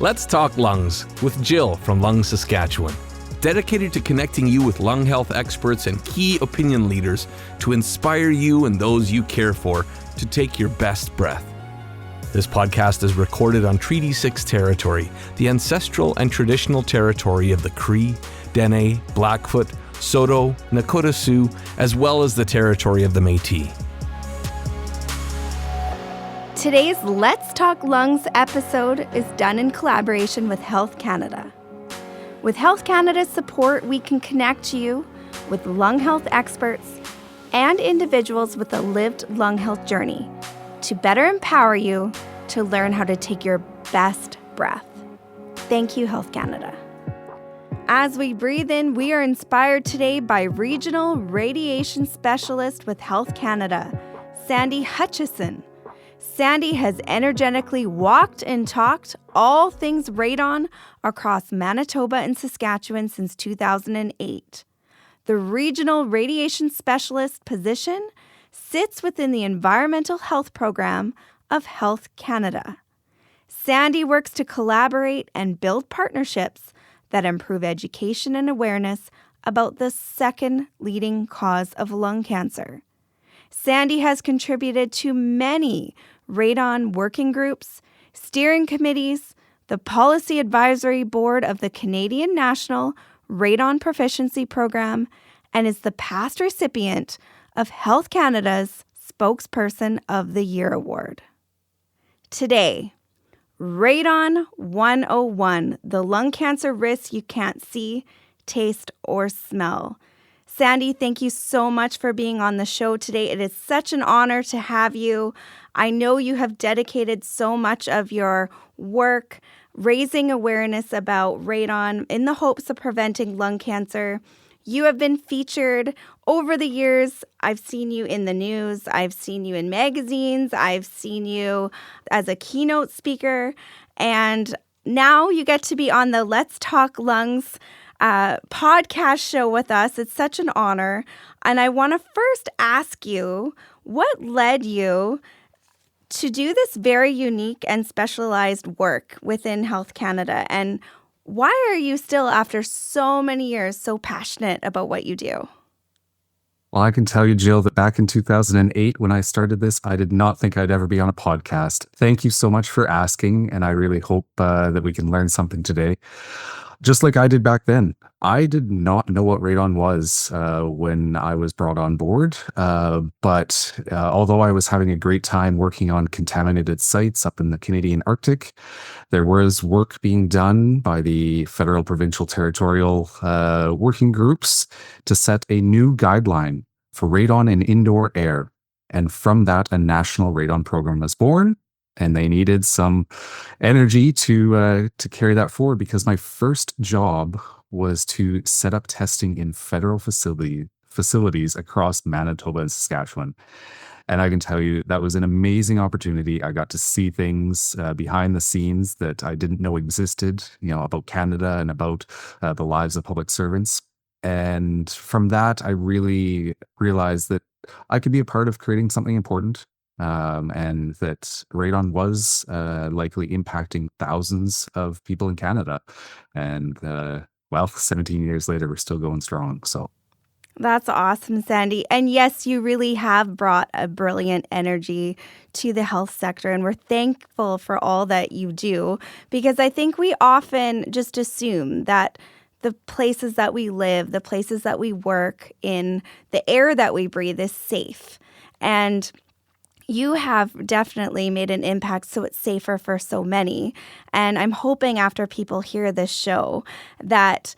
Let's talk lungs with Jill from Saskatchewan, dedicated to connecting you with lung health experts and key opinion leaders to inspire you and those you care for to take your best breath. This podcast is recorded on Treaty 6 territory, the ancestral and traditional territory of the Cree, Dene, Blackfoot, Saulteaux, Nakota Sioux, as well as the territory of the Métis. Today's Let's Talk Lungs episode is done in collaboration with Health Canada. With Health Canada's support, we can connect you with lung health experts and individuals with a lived lung health journey to better empower you to learn how to take your best breath. Thank you, Health Canada. As we breathe in, we are inspired today by Regional Radiation Specialist with Health Canada, Sandy Hutchison. Sandy has energetically walked and talked all things radon across Manitoba and Saskatchewan since 2008. The Regional Radiation Specialist position sits within the Environmental Health Program of Health Canada. Sandy works to collaborate and build partnerships that improve education and awareness about the second leading cause of lung cancer. Sandy has contributed to many radon working groups, steering committees, the Policy Advisory Board of the Canadian National Radon Proficiency Program, and is the past recipient of Health Canada's Spokesperson of the Year Award. Today, Radon 101, the lung cancer risks you can't see, taste, or smell. Sandy, thank you so much for being on the show today. It is such an honor to have you. I know you have dedicated so much of your work raising awareness about radon in the hopes of preventing lung cancer. You have been featured over the years. I've seen you in the news. I've seen you in magazines. I've seen you as a keynote speaker. And now you get to be on the Let's Talk Lungs podcast show with us. It's such an honor. And I want to first ask you, what led you to do this very unique and specialized work within Health Canada? And why are you still, after so many years, so passionate about what you do? Well, I can tell you, Jill, that back in 2008, when I started this, I did not think I'd ever be on a podcast. Thank you so much for asking, and I really hope that we can learn something today. Just like I did back then, I did not know what radon was when I was brought on board. But although I was having a great time working on contaminated sites up in the Canadian Arctic, there was work being done by the federal, provincial, territorial working groups to set a new guideline for radon in indoor air. And from that, a national radon program was born. And they needed some energy to carry that forward, because my first job was to set up testing in federal facilities across Manitoba and Saskatchewan. And I can tell you that was an amazing opportunity. I got to see things behind the scenes that I didn't know existed, about Canada and about the lives of public servants. And from that, I really realized that I could be a part of creating something important. And that radon was likely impacting thousands of people in Canada. And 17 years later, we're still going strong. So that's awesome, Sandy. And yes, you really have brought a brilliant energy to the health sector, and we're thankful for all that you do, because I think we often just assume that the places that we live, the places that we work in, the air that we breathe is safe. And you have definitely made an impact so it's safer for so many. And I'm hoping after people hear this show that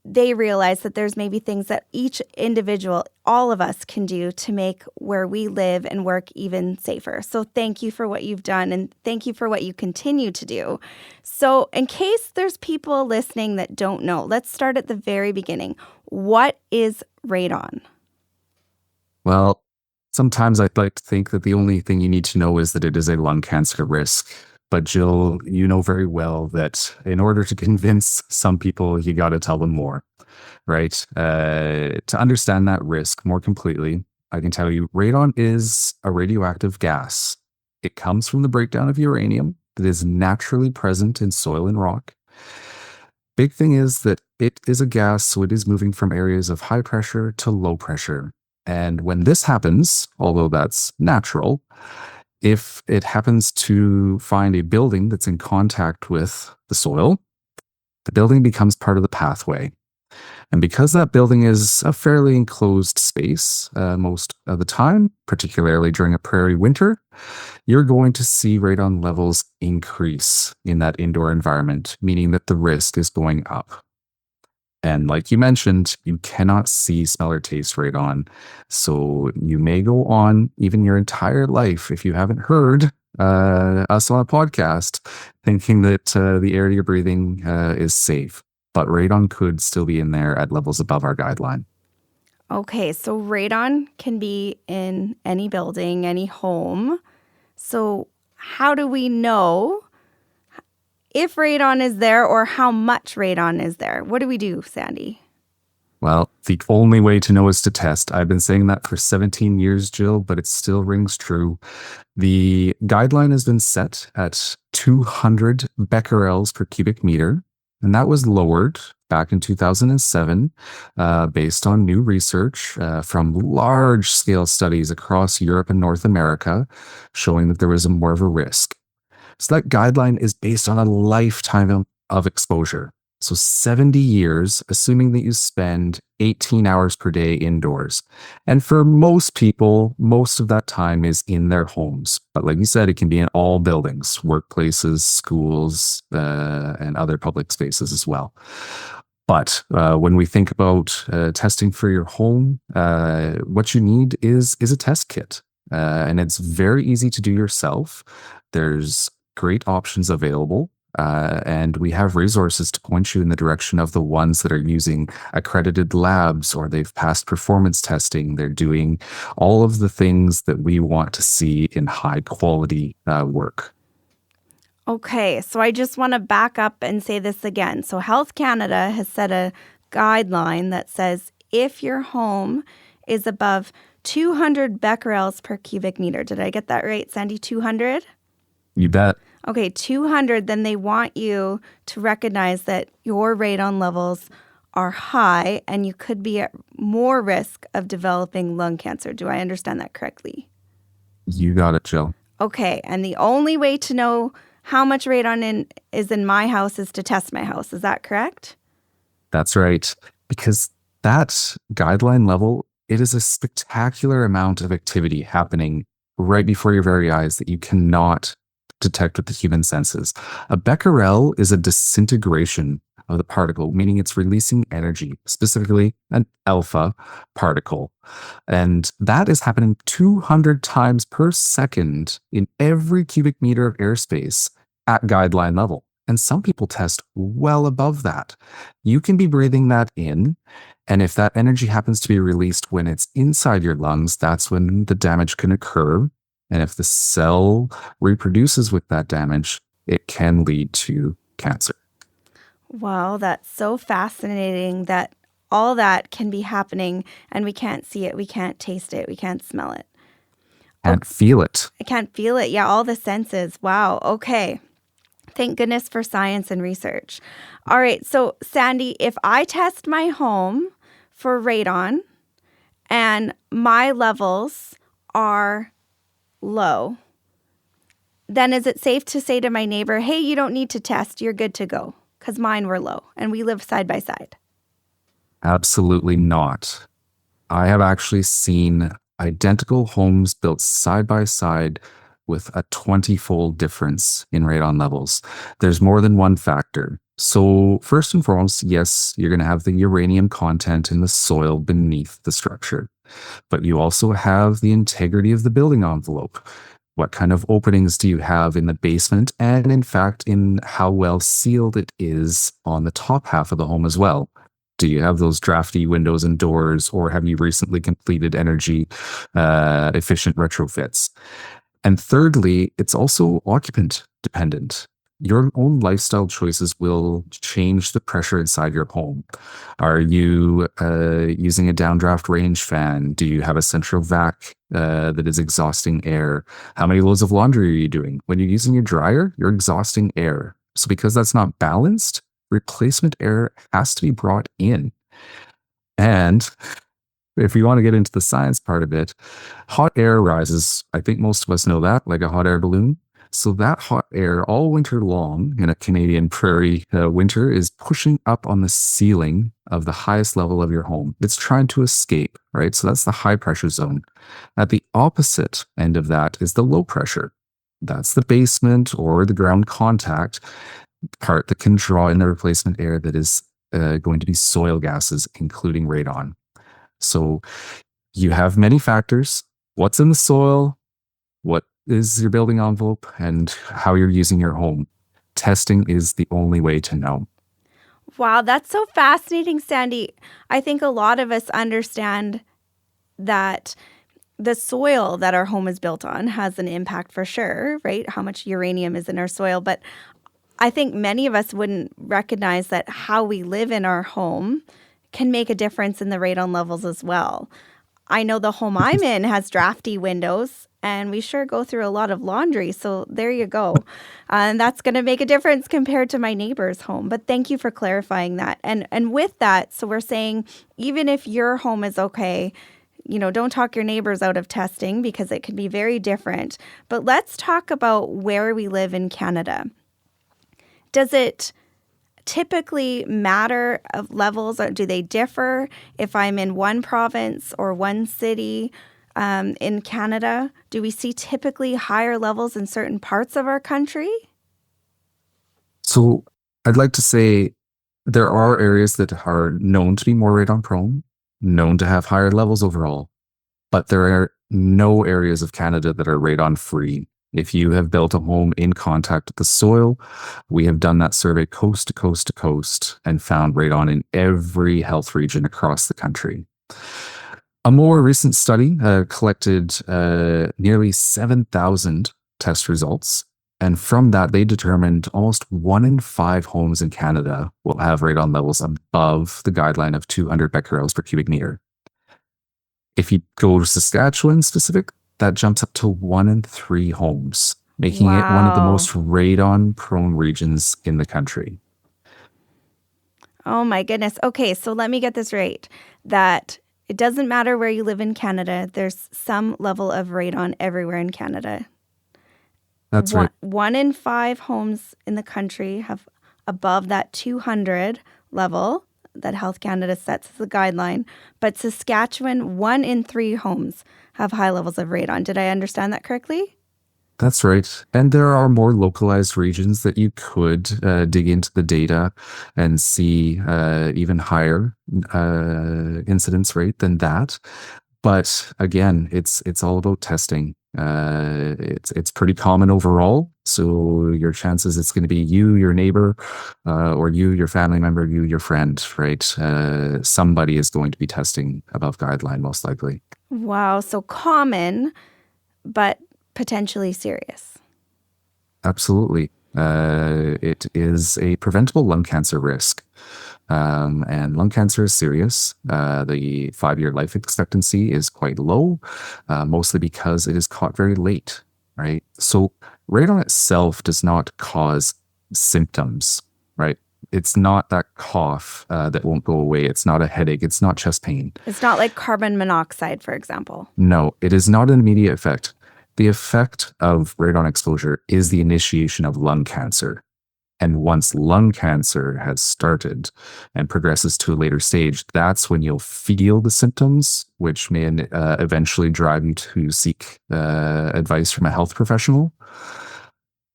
they realize that there's maybe things that each individual, all of us, can do to make where we live and work even safer. So thank you for what you've done, and thank you for what you continue to do. So in case there's people listening that don't know, let's start at the very beginning. What is radon? Well, sometimes I'd like to think that the only thing you need to know is that it is a lung cancer risk. But Jill, you know very well that in order to convince some people, you got to tell them more, right? To understand that risk more completely, I can tell you radon is a radioactive gas. It comes from the breakdown of uranium. It is naturally present in soil and rock. Big thing is that it is a gas, so it is moving from areas of high pressure to low pressure. And when this happens, although that's natural, if it happens to find a building that's in contact with the soil, the building becomes part of the pathway. And because that building is a fairly enclosed space most of the time, particularly during a prairie winter, you're going to see radon levels increase in that indoor environment, meaning that the risk is going up. And like you mentioned, you cannot see, smell, or taste radon. So you may go on even your entire life, if you haven't heard us on a podcast, thinking that the air you're breathing is safe. But radon could still be in there at levels above our guideline. Okay, so radon can be in any building, any home. So how do we know if radon is there or how much radon is there? What do we do, Sandy? Well, the only way to know is to test. I've been saying that for 17 years, Jill, but it still rings true. The guideline has been set at 200 becquerels per cubic meter, and that was lowered back in 2007 based on new research from large-scale studies across Europe and North America showing that there was more of a risk. So that guideline is based on a lifetime of exposure. So 70 years, assuming that you spend 18 hours per day indoors. And for most people, most of that time is in their homes. But like you said, it can be in all buildings, workplaces, schools, and other public spaces as well. But when we think about testing for your home, what you need is a test kit. And it's very easy to do yourself. There's great options available. And we have resources to point you in the direction of the ones that are using accredited labs, or they've passed performance testing. They're doing all of the things that we want to see in high quality work. Okay, so I just want to back up and say this again. So Health Canada has set a guideline that says if your home is above 200 becquerels per cubic meter. Did I get that right, Sandy? 200? You bet. Okay, 200, then they want you to recognize that your radon levels are high and you could be at more risk of developing lung cancer. Do I understand that correctly? You got it, Jill. Okay, and the only way to know how much radon is in my house is to test my house. Is that correct? That's right. Because that guideline level, it is a spectacular amount of activity happening right before your very eyes that you cannot detect with the human senses. A becquerel is a disintegration of the particle, meaning it's releasing energy, specifically an alpha particle. And that is happening 200 times per second in every cubic meter of airspace at guideline level. And some people test well above that. You can be breathing that in, and if that energy happens to be released when it's inside your lungs, that's when the damage can occur. And if the cell reproduces with that damage, it can lead to cancer. Wow, that's so fascinating that all that can be happening and we can't see it, we can't taste it, we can't smell it. Can't feel it. I can't feel it. Yeah, all the senses. Wow, okay. Thank goodness for science and research. All right, so Sandy, if I test my home for radon and my levels are low, then is it safe to say to my neighbor, hey, you don't need to test, you're good to go? Because mine were low and we live side by side. Absolutely not. I have actually seen identical homes built side by side with a 20-fold difference in radon levels. There's more than one factor. So first and foremost, yes, you're going to have the uranium content in the soil beneath the structure. But you also have the integrity of the building envelope. What kind of openings do you have in the basement? And in fact, in how well sealed it is on the top half of the home as well. Do you have those drafty windows and doors, or have you recently completed energy efficient retrofits? And thirdly, it's also occupant dependent. your own lifestyle choices will change the pressure inside your home. Are you using a downdraft range fan? Do you have a central vac that is exhausting air? How many loads of laundry are you doing? When you're using your dryer, you're exhausting air. So because that's not balanced, replacement air has to be brought in. And if you want to get into the science part of it, hot air rises. I think most of us know that, like a hot air balloon. So that hot air all winter long in a Canadian prairie winter is pushing up on the ceiling of the highest level of your home. It's trying to escape, right? So that's the high pressure zone. At the opposite end of that is the low pressure. That's the basement or the ground contact part that can draw in the replacement air that is going to be soil gases, including radon. So you have many factors: what's in the soil, what is your building envelope, and how you're using your home. Testing is the only way to know. Wow, that's so fascinating, Sandy. I think a lot of us understand that the soil that our home is built on has an impact for sure, right? How much uranium is in our soil. But I think many of us wouldn't recognize that how we live in our home can make a difference in the radon levels as well. I know the home I'm in has drafty windows, and we sure go through a lot of laundry. So there you go. And that's going to make a difference compared to my neighbor's home. But thank you for clarifying that. And with that, so we're saying even if your home is okay, don't talk your neighbors out of testing because it can be very different. But let's talk about where we live in Canada. Does it typically matter of levels, or do they differ if I'm in one province or one city in Canada? Do we see typically higher levels in certain parts of our country? So I'd like to say there are areas that are known to be more radon prone, known to have higher levels overall, but there are no areas of Canada that are radon free. If you have built a home in contact with the soil, we have done that survey coast to coast to coast and found radon in every health region across the country. A more recent study collected nearly 7,000 test results. And from that, they determined almost 1 in 5 homes in Canada will have radon levels above the guideline of 200 becquerels per cubic meter. If you go to Saskatchewan specific, that jumps up to 1 in 3 homes, making it one of the most radon-prone regions in the country. Oh my goodness. Okay, so let me get this right. That it doesn't matter where you live in Canada, there's some level of radon everywhere in Canada. That's right. 1 in 5 homes in the country have above that 200 level that Health Canada sets as the guideline. But Saskatchewan, 1 in 3 homes have high levels of radon. Did I understand that correctly? That's right. And there are more localized regions that you could dig into the data and see even higher incidence rate than that. But again, it's all about testing. It's pretty common overall. So your chances it's going to be you, your neighbor, or you, your family member, you, your friend, right? Somebody is going to be testing above guideline, most likely. Wow, so common, but potentially serious. Absolutely. It is a preventable lung cancer risk. And lung cancer is serious. The 5-year life expectancy is quite low, mostly because it is caught very late, right? So radon itself does not cause symptoms, right? It's not that cough that won't go away. It's not a headache. It's not chest pain. It's not like carbon monoxide, for example. No, it is not an immediate effect. The effect of radon exposure is the initiation of lung cancer. And once lung cancer has started and progresses to a later stage, that's when you'll feel the symptoms, which may eventually drive you to seek advice from a health professional.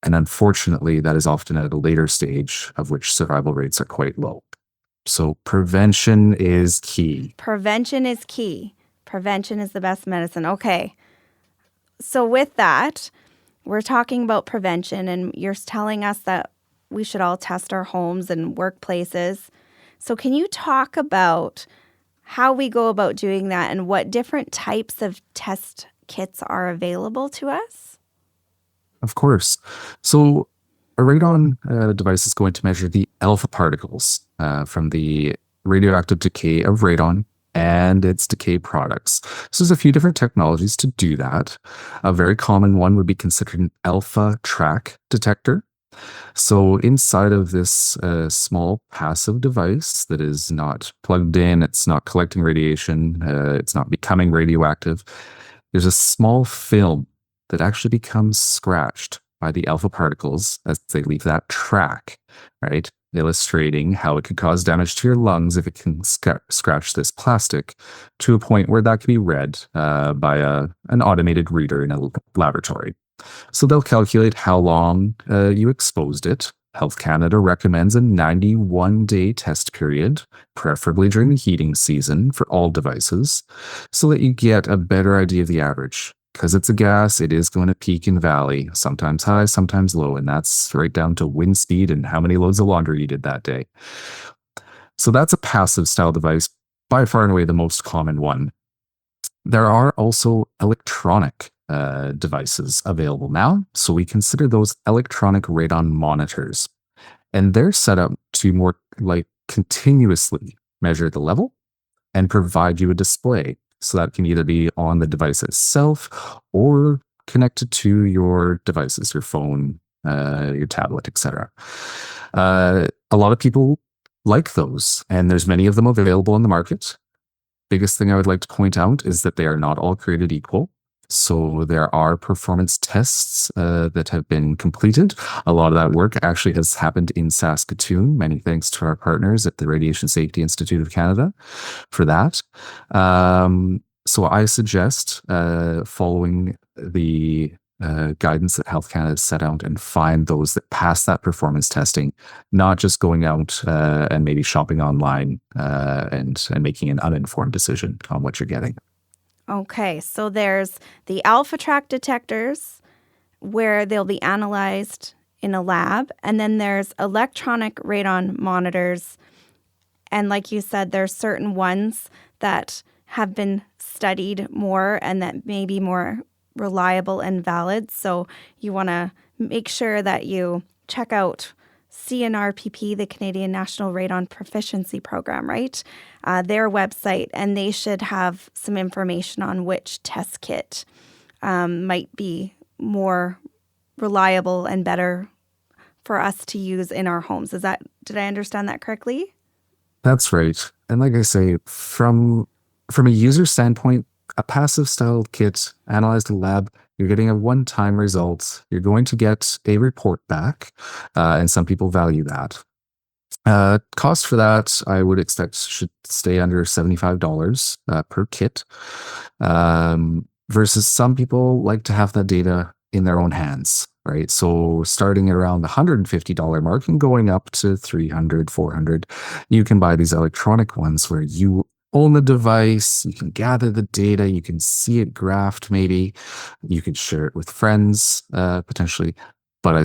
And unfortunately, that is often at a later stage, of which survival rates are quite low. So prevention is key. Prevention is key. Prevention is the best medicine. Okay. So with that, we're talking about prevention, and you're telling us that we should all test our homes and workplaces. So can you talk about how we go about doing that and what different types of test kits are available to us? Of course. So a radon device is going to measure the alpha particles from the radioactive decay of radon and its decay products. So there's a few different technologies to do that. A very common one would be considered an alpha track detector. So inside of this small passive device that is not plugged in, it's not collecting radiation, it's not becoming radioactive, there's a small film that actually becomes scratched by the alpha particles as they leave that track, right? Illustrating how it could cause damage to your lungs if it can scratch this plastic to a point where that can be read by an automated reader in a laboratory. So they'll calculate how long you exposed it. Health Canada recommends a 91-day test period, preferably during the heating season for all devices, so that you get a better idea of the average. Because it's a gas, it is going to peak and valley, sometimes high, sometimes low, and that's right down to wind speed and how many loads of laundry you did that day. So that's a passive style device, by far and away the most common one. There are also electronic devices available now, so we consider those electronic radon monitors. And they're set up to more like continuously measure the level and provide you a display. So that can either be on the device itself or connected to your devices, your phone, your tablet, etc. A lot of people like those, and there's many of them available on the market. Biggest thing I would like to point out is that they are not all created equal. So there are performance tests that have been completed. A lot of that work actually has happened in Saskatoon. Many thanks to our partners at the Radiation Safety Institute of Canada for that. So I suggest following the guidance that Health Canada has set out and find those that pass that performance testing, not just going out and maybe shopping online and making an uninformed decision on what you're getting. Okay, so there's the alpha track detectors where they'll be analyzed in a lab, and then there's electronic radon monitors. And like you said, there's certain ones that have been studied more and that may be more reliable and valid. So you want to make sure that you check out CNRPP, the Canadian National Radon Proficiency Program, right? Their website, and they should have some information on which test kit might be more reliable and better for us to use in our homes. Did I understand that correctly? That's right. And like I say, from a user standpoint, a passive style kit analyzed in lab, you're getting a one-time result. You're going to get a report back, and some people value that. Cost for that, I would expect, should stay under $75 per kit, versus some people like to have that data in their own hands, right? So starting at around the $150 mark and going up to $300, $400, you can buy these electronic ones where you own the device, you can gather the data, you can see it graphed maybe, you could share it with friends potentially, but I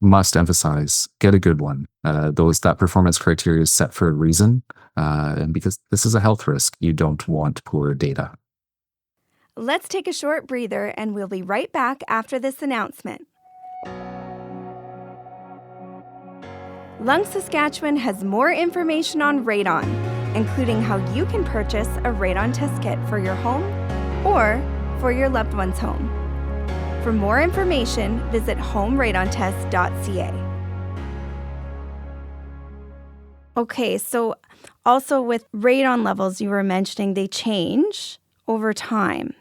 must emphasize, get a good one. That performance criteria is set for a reason, and because this is a health risk, you don't want poor data. Let's take a short breather and we'll be right back after this announcement. Lung Saskatchewan has more information on radon, including how you can purchase a radon test kit for your home or for your loved one's home. For more information, visit homeradion.ca. Okay, so also with radon levels, you were mentioning they change over time.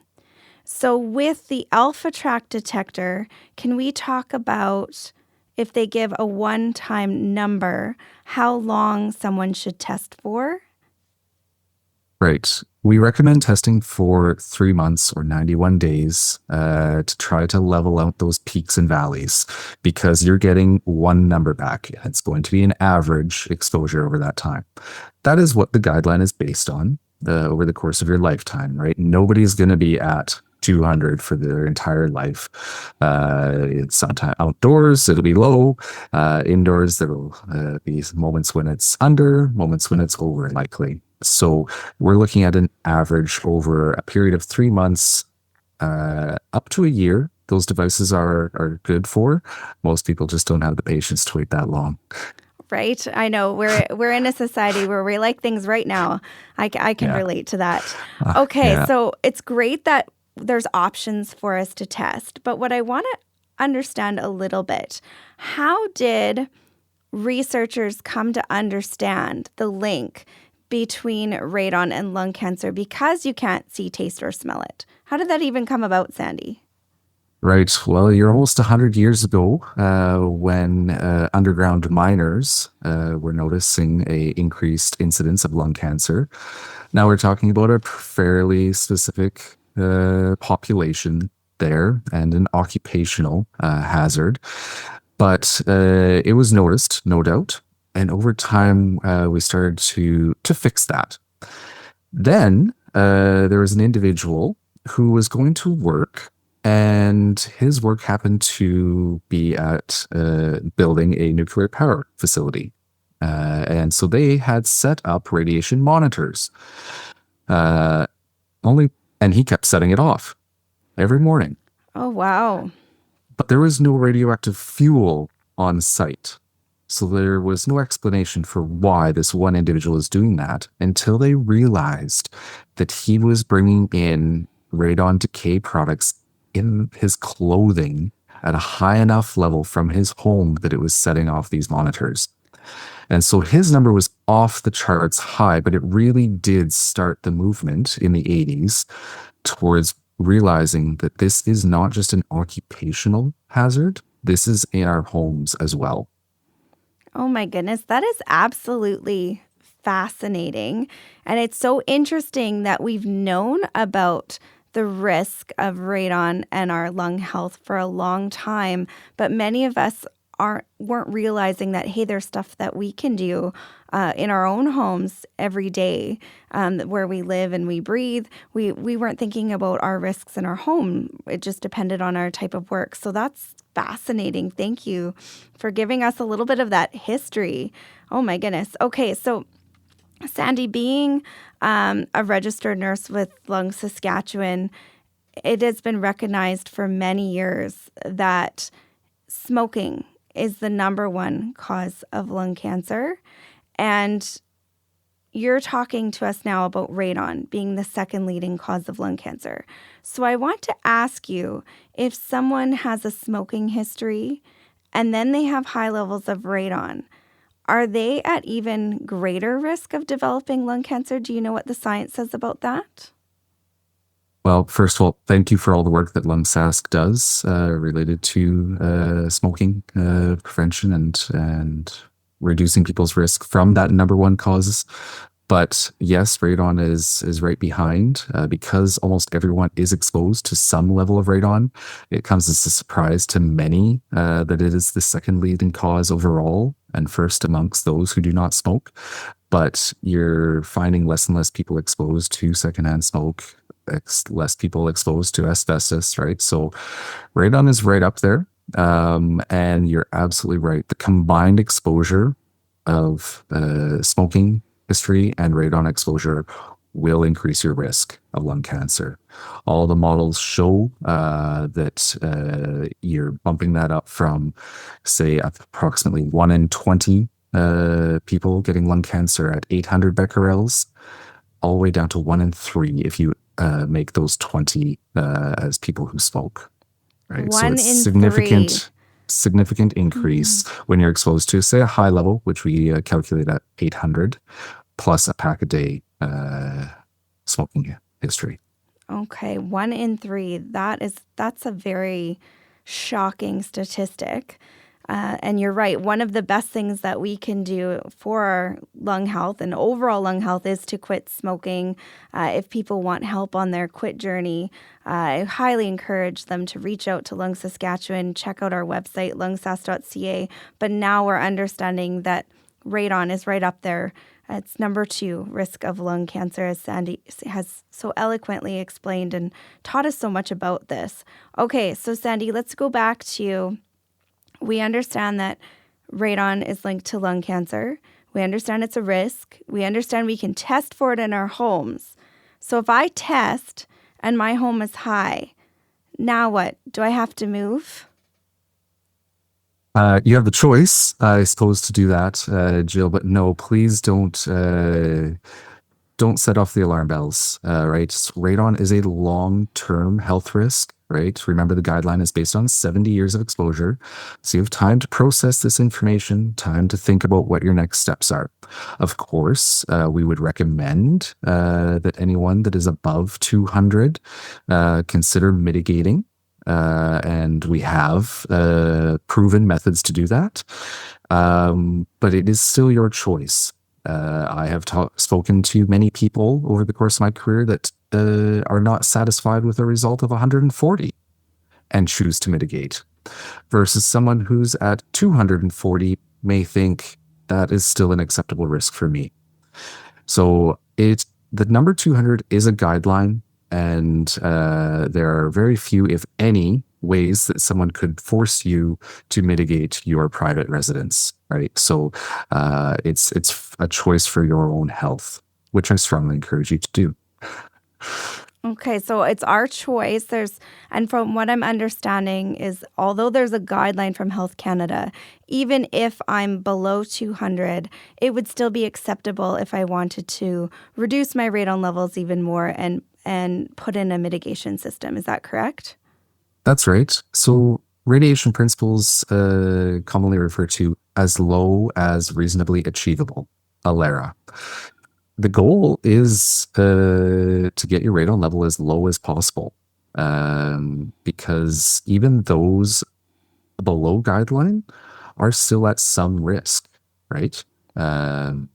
So with the alpha track detector, can we talk about, if they give a one-time number, how long someone should test for? Right. We recommend testing for 3 months or 91 days to try to level out those peaks and valleys, because you're getting one number back. It's going to be an average exposure over that time. That is what the guideline is based on over the course of your lifetime, right? Nobody's going to be at 200 for their entire life. It's sometimes outdoors, it'll be low. Indoors, there will be moments when it's under, moments when it's over, likely. So we're looking at an average over a period of 3 months up to a year those devices are good for. Most people just don't have the patience to wait that long. Right? I know we're in a society where we like things right now. I can Yeah. relate to that. Okay, Yeah. so it's great that there's options for us to test. But what I want to understand a little bit, how did researchers come to understand the link between radon and lung cancer because you can't see, taste, or smell it? How did that even come about, Sandy? Right. Well, you're almost 100 years ago when underground miners were noticing a increased incidence of lung cancer. Now we're talking about a fairly specific population there and an occupational hazard. But it was noticed, no doubt. And over time, we started to fix that. Then there was an individual who was going to work, and his work happened to be at building a nuclear power facility. And so they had set up radiation monitors. And he kept setting it off every morning. Oh, wow. But there was no radioactive fuel on site. So there was no explanation for why this one individual is doing that until they realized that he was bringing in radon decay products in his clothing at a high enough level from his home that it was setting off these monitors. And so his number was off the charts high, but it really did start the movement in the 80s towards realizing that this is not just an occupational hazard, this is in our homes as well. Oh my goodness, that is absolutely fascinating. And it's so interesting that we've known about the risk of radon and our lung health for a long time, but many of us weren't realizing that, hey, there's stuff that we can do in our own homes every day where we live and we breathe. We weren't thinking about our risks in our home. It just depended on our type of work. So that's fascinating. Thank you for giving us a little bit of that history. Oh my goodness. Okay, so Sandy, being a registered nurse with Lung Saskatchewan, it has been recognized for many years that smoking is the number one cause of lung cancer. And you're talking to us now about radon being the second leading cause of lung cancer. So I want to ask you, if someone has a smoking history and then they have high levels of radon, are they at even greater risk of developing lung cancer? Do you know what the science says about that? Well, first of all, thank you for all the work that Lung Sask does related to smoking prevention and reducing people's risk from that number one cause. But yes, radon is right behind because almost everyone is exposed to some level of radon. It comes as a surprise to many that it is the second leading cause overall and first amongst those who do not smoke. But you're finding less and less people exposed to secondhand smoke, less people exposed to asbestos, right? So radon is right up there. And you're absolutely right. The combined exposure of smoking history and radon exposure will increase your risk of lung cancer. All the models show that you're bumping that up from, say, approximately 1 in 20 people getting lung cancer at 800 becquerels, all the way down to 1 in 3 if you make those 20 as people who smoke. Right? So it's significant increase when you're exposed to, say, a high level, which we calculate at 800, plus a pack a day smoking history. Okay, 1 in 3. That's a very shocking statistic. And you're right. One of the best things that we can do for our lung health and overall lung health is to quit smoking. If people want help on their quit journey, I highly encourage them to reach out to Lung Saskatchewan, check out our website, lungsas.ca. But now we're understanding that radon is right up there. It's number 2 risk of lung cancer, as Sandy has so eloquently explained and taught us so much about this. Okay, so Sandy, let's go back to, we understand that radon is linked to lung cancer. We understand it's a risk. We understand we can test for it in our homes. So if I test and my home is high, Now what? Do I have to move? You have the choice, I suppose, to do that, Jill, but no, please don't set off the alarm bells, right? Radon is a long-term health risk, right? Remember, the guideline is based on 70 years of exposure. So you have time to process this information, time to think about what your next steps are. Of course, we would recommend that anyone that is above 200 consider mitigating. And we have proven methods to do that. But it is still your choice. I have spoken to many people over the course of my career that are not satisfied with a result of 140 and choose to mitigate, versus someone who's at 240 may think that is still an acceptable risk for me. So the number 200 is a guideline, and there are very few, if any, ways that someone could force you to mitigate your private residence, right? So it's a choice for your own health, which I strongly encourage you to do. Okay, so it's our choice. And from what I'm understanding is, although there's a guideline from Health Canada, even if I'm below 200, it would still be acceptable if I wanted to reduce my radon levels even more and put in a mitigation system. Is that correct? That's right. So radiation principles, commonly referred to as low as reasonably achievable, ALERA. The goal is to get your radon level as low as possible, because even those below guideline are still at some risk, right? The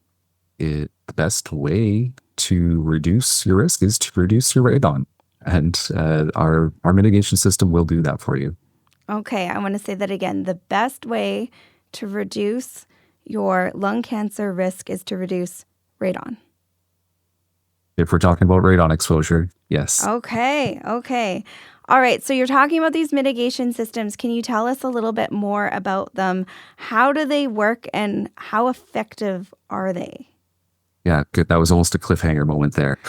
best way to reduce your risk is to reduce your radon, and our mitigation system will do that for you. Okay, I want to say that again. The best way to reduce your lung cancer risk is to reduce radon. If we're talking about radon exposure, yes. Okay. All right, so you're talking about these mitigation systems. Can you tell us a little bit more about them? How do they work and how effective are they? Yeah, good. That was almost a cliffhanger moment there.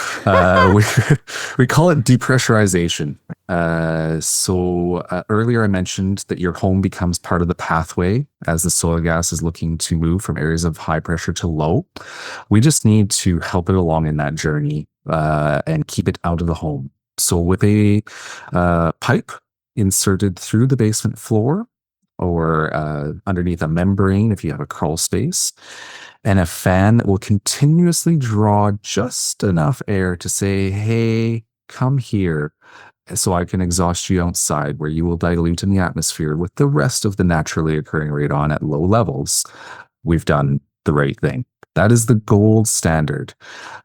We call it depressurization. So earlier I mentioned that your home becomes part of the pathway as the soil gas is looking to move from areas of high pressure to low. We just need to help it along in that journey and keep it out of the home. So with a pipe inserted through the basement floor, or underneath a membrane if you have a crawl space, and a fan that will continuously draw just enough air to say, hey, come here, so I can exhaust you outside, where you will dilute in the atmosphere with the rest of the naturally occurring radon at low levels. We've done the right thing. That is the gold standard.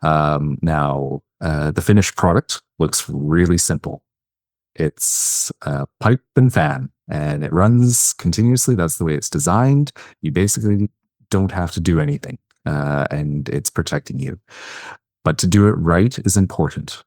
Now, the finished product looks really simple. It's a pipe and fan, and it runs continuously. That's the way it's designed. You basically don't have to do anything, and it's protecting you. But to do it right is important,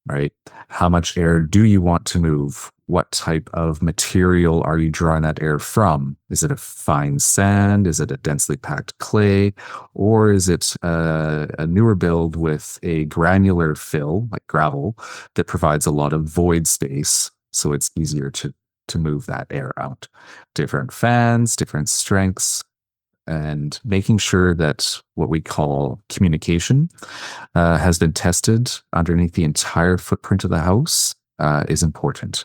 right? How much air do you want to move? What type of material are you drawing that air from? Is it a fine sand? Is it a densely packed clay? Or is it a newer build with a granular fill, like gravel, that provides a lot of void space, so it's easier to move that air out? Different fans, different strengths, and making sure that what we call communication has been tested underneath the entire footprint of the house is important.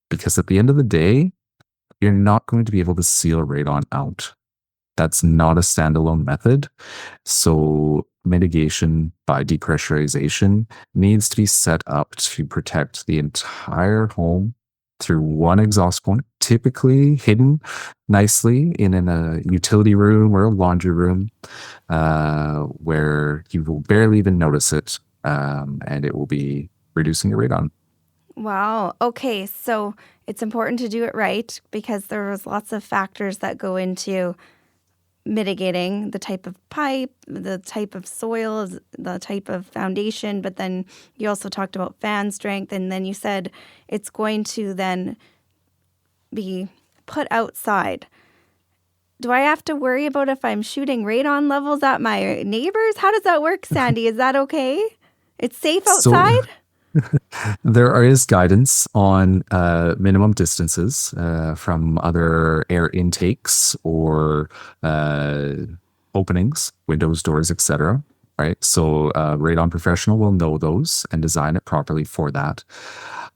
Because at the end of the day, you're not going to be able to seal radon out. That's not a standalone method. So mitigation by depressurization needs to be set up to protect the entire home through one exhaust point, typically hidden nicely in a utility room or a laundry room, where you will barely even notice it, and it will be reducing your radon. Wow. Okay, so it's important to do it right, because there's lots of factors that go into mitigating: the type of pipe, the type of soil, the type of foundation. But then you also talked about fan strength, and then you said it's going to then be put outside. Do I have to worry about if I'm shooting radon levels at my neighbors? How does that work, Sandy? Is that okay? It's safe outside? There is guidance on minimum distances from other air intakes or openings, windows, doors, etc. Right? So Radon Professional will know those and design it properly for that.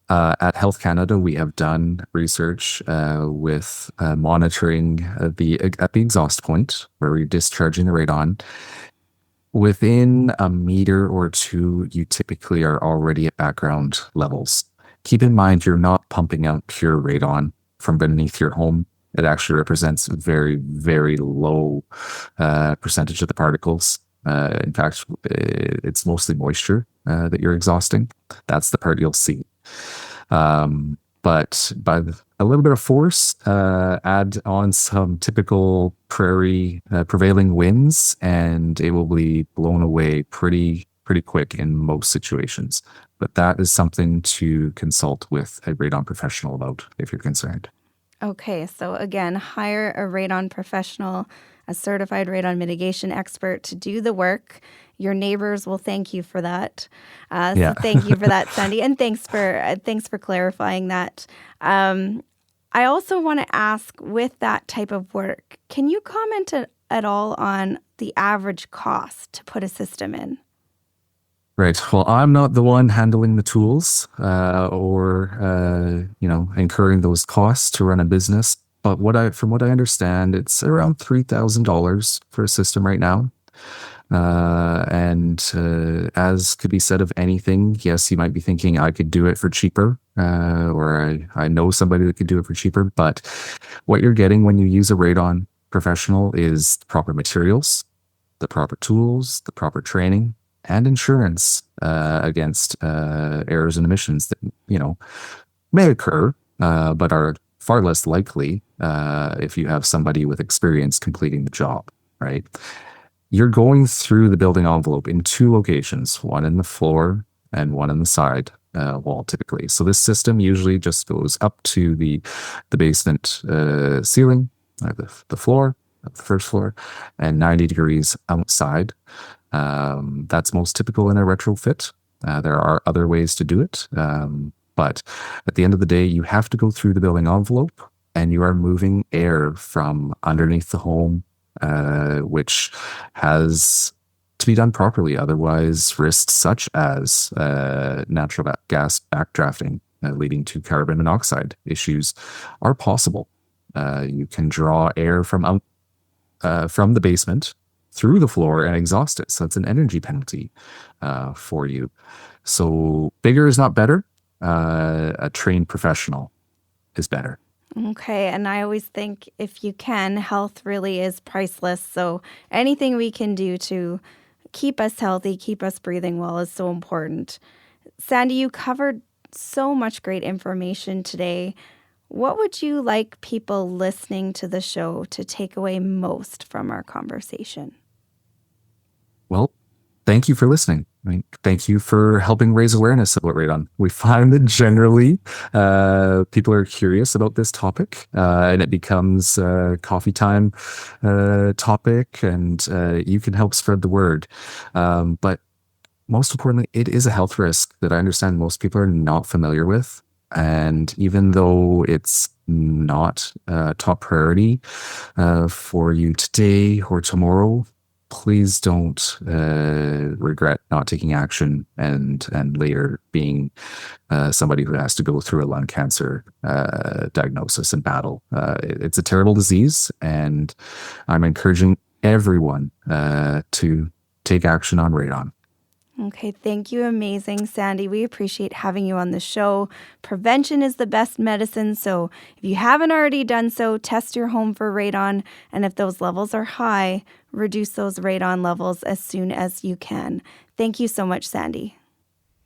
At Health Canada, we have done research with monitoring at the exhaust point where we're discharging the radon. Within a meter or two, you typically are already at background levels. Keep in mind, you're not pumping out pure radon from beneath your home. It actually represents a very, very low percentage of the particles. In fact, it's mostly moisture that you're exhausting. That's the part you'll see. But by a little bit of force, add on some typical prairie prevailing winds, and it will be blown away pretty quick in most situations. But that is something to consult with a radon professional about if you're concerned. Okay, so again, hire a radon professional, a certified radon mitigation expert to do the work. Your neighbors will thank you for that. So thank you for that, Sandy, and thanks for clarifying that. I also want to ask, with that type of work, can you comment at all on the average cost to put a system in? Right. Well, I'm not the one handling the tools or incurring those costs to run a business. But from what I understand, it's around $3,000 for a system right now. And as could be said of anything, yes, you might be thinking I could do it for cheaper, or I know somebody that could do it for cheaper. But what you're getting when you use a radon professional is the proper materials, the proper tools, the proper training, and insurance against errors and emissions that may occur, but are far less likely if you have somebody with experience completing the job. Right? You're going through the building envelope in two locations, one in the floor and one in the side wall, typically. So this system usually just goes up to the basement ceiling, the floor, the first floor, and 90 degrees outside. That's most typical in a retrofit. There are other ways to do it. But at the end of the day, you have to go through the building envelope, and you are moving air from underneath the home, which has to be done properly. Otherwise, risks such as natural gas backdrafting, leading to carbon monoxide issues, are possible. You can draw air from the basement through the floor and exhaust it. So it's an energy penalty for you. So bigger is not better. A trained professional is better. Okay, and I always think if you can, health really is priceless. So anything we can do to keep us healthy, keep us breathing well is so important. Sandy, you covered so much great information today. What would you like people listening to the show to take away most from our conversation? Well, thank you for listening. Thank you for helping raise awareness about radon. We find that generally people are curious about this topic, and it becomes a coffee time topic, and you can help spread the word. But most importantly, it is a health risk that I understand most people are not familiar with. And even though it's not top priority for you today or tomorrow, please don't regret not taking action and later being somebody who has to go through a lung cancer diagnosis and battle. It's a terrible disease, and I'm encouraging everyone to take action on radon. Okay, thank you. Amazing, Sandy. We appreciate having you on the show. Prevention is the best medicine, so if you haven't already done so, test your home for radon, and if those levels are high, reduce those radon levels as soon as you can. Thank you so much, Sandy.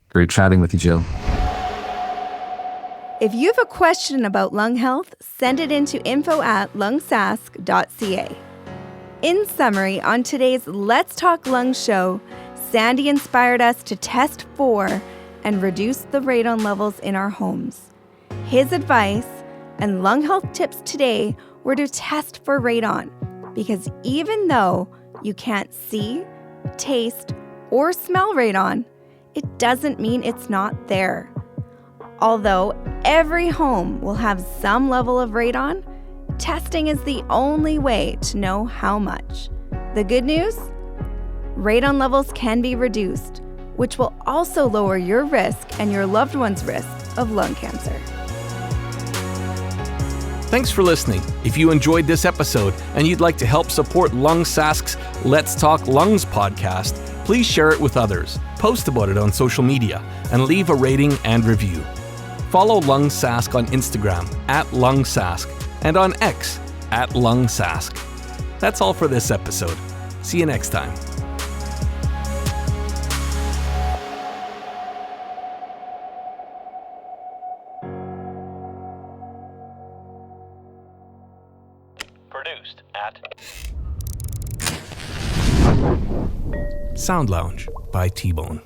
Great chatting with you, Jill. If you have a question about lung health, send it into info@lungsask.ca. In summary, on today's Let's Talk Lungs show, Sandy inspired us to test for and reduce the radon levels in our homes. His advice and lung health tips today were to test for radon, because even though you can't see, taste, or smell radon, it doesn't mean it's not there. Although every home will have some level of radon, testing is the only way to know how much. The good news? Radon levels can be reduced, which will also lower your risk and your loved one's risk of lung cancer. Thanks for listening. If you enjoyed this episode and you'd like to help support LungSask's Let's Talk Lungs podcast, please share it with others, post about it on social media, and leave a rating and review. Follow LungSask on Instagram @LungSask and on X @LungSask. That's all for this episode. See you next time. Produced at Sound Lounge by T-Bone.